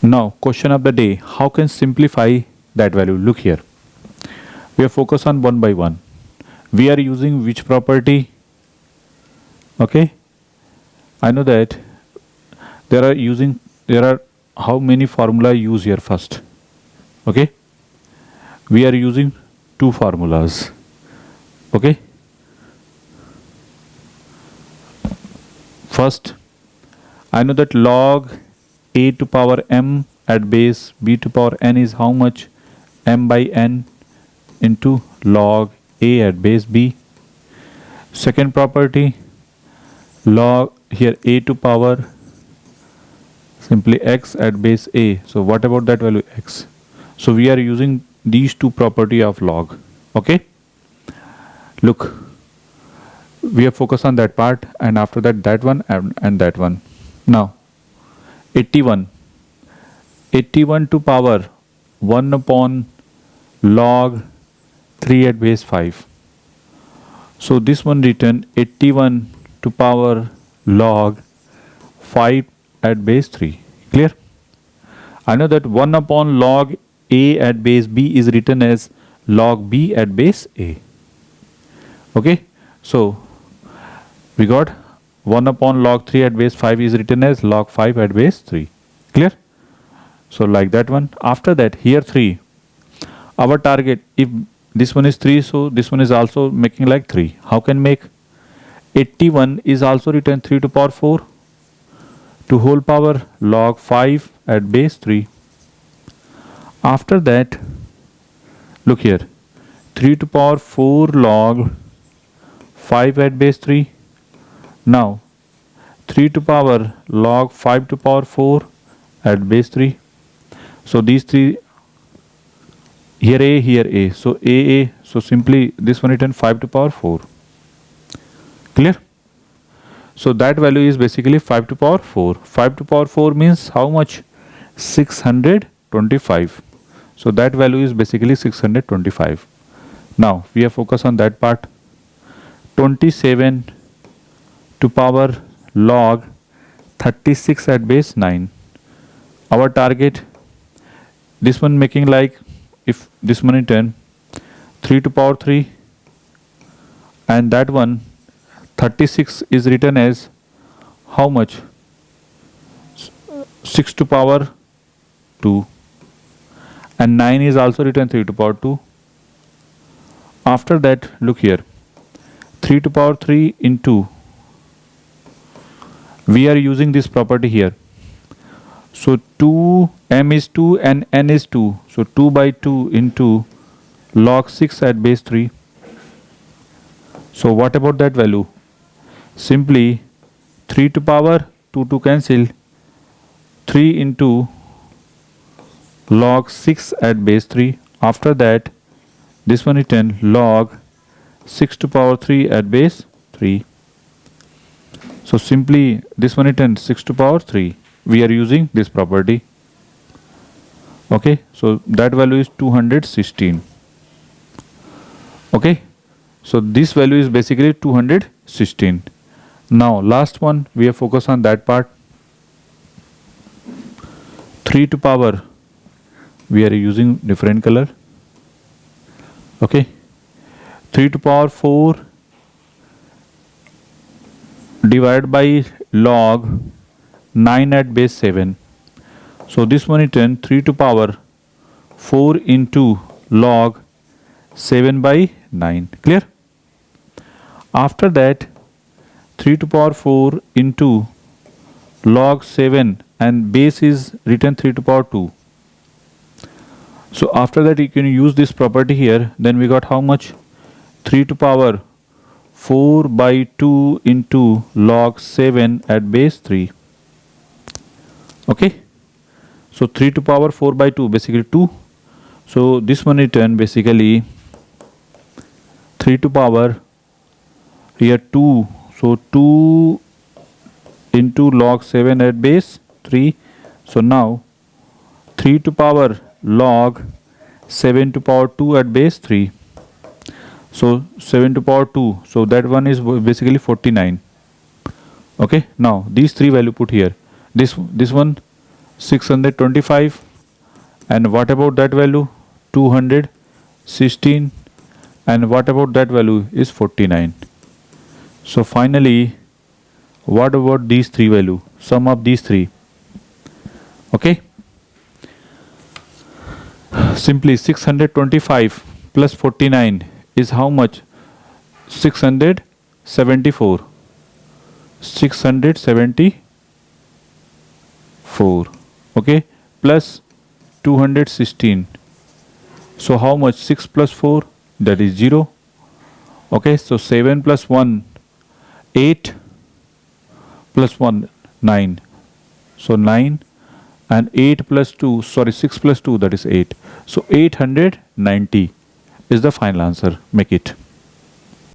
Now question of the day, how can simplify that value? Look here, we are focused on one by one. We are using which property? Okay, I know that there are how many formula use here first. Okay, we are using two formulas. Okay, first I know that log a to power m at base b to power n is how much? M by n into log a at base b. Second property, log here a to power simply x at base a. So what about that value x? So we are using these two property of log. Okay, look, we are focused on that part, and after that that one and that one. Now 81 to power 1 upon log 3 at base 5. So this one written 81 to power log 5 at base 3. Clear? I know that 1 upon log a at base b is written as log b at base a. Okay, so we got 1 upon log 3 at base 5 is written as log 5 at base 3. Clear? So like that one. After that here 3, our target, if this one is 3, so this one is also making like 3. How can make? 81 is also written 3 to power 4 to whole power log 5 at base 3. After that, look here, 3 to power 4 log 5 at base 3. Now 3 to power log 5 to power 4 at base 3. So these three, here a, so a, so simply this one written 5 to power 4. Clear? So that value is basically 5 to power 4. 5 to power 4 means how much? 625. So that value is basically 625. Now we are focused on that part. 27 to power log 36 at base 9. Our target, this one making like, if this one is 10, 3 to power 3, and that one 36 is written as how much? 6 to power 2, and 9 is also written 3 to power 2. After that, look here, 3 to power 3 into, we are using this property here. So 2, m is 2 and n is 2. So 2 by 2 into log 6 at base 3. So what about that value? Simply 3 to power 2 to cancel, 3 into log 6 at base 3. After that, this one is 10 log 6 to power 3 at base 3. So simply this one is 10 6 to power 3. We are using this property. Okay, so that value is 216. Okay, so this value is basically 216. Now last one, we are focused on that part. 3 to power, we are using different color. Okay, 3 to power 4 divided by log 9 at base 7. So this one is 10 3 to power 4 into log 7 by 9. Clear? After that, 3 to power 4 into log 7, and base is written 3 to power 2. So after that you can use this property here. Then we got how much? 3 to power 4 by 2 into log 7 at base 3. Okay, so 3 to power 4 by 2 basically 2. So this one written basically 3 to power here 2. So 2 into log 7 at base 3. So now 3 to power log 7 to power 2 at base 3. So 7 to power 2. So that one is basically 49. Okay, now these three value put here. This one 625. And what about that value? 216. And what about that value is 49. So finally, what about these three value? Sum of these three. Okay. Simply 625 plus 49 is how much? 674. 674. Okay. Plus 216. So how much? 6 plus 4, that is 0. Okay. So 7 plus 1, 8 plus 1, 9. So 9. And 8 plus 2, sorry, 6 plus 2, that is 8. So 890 is the final answer. Make it.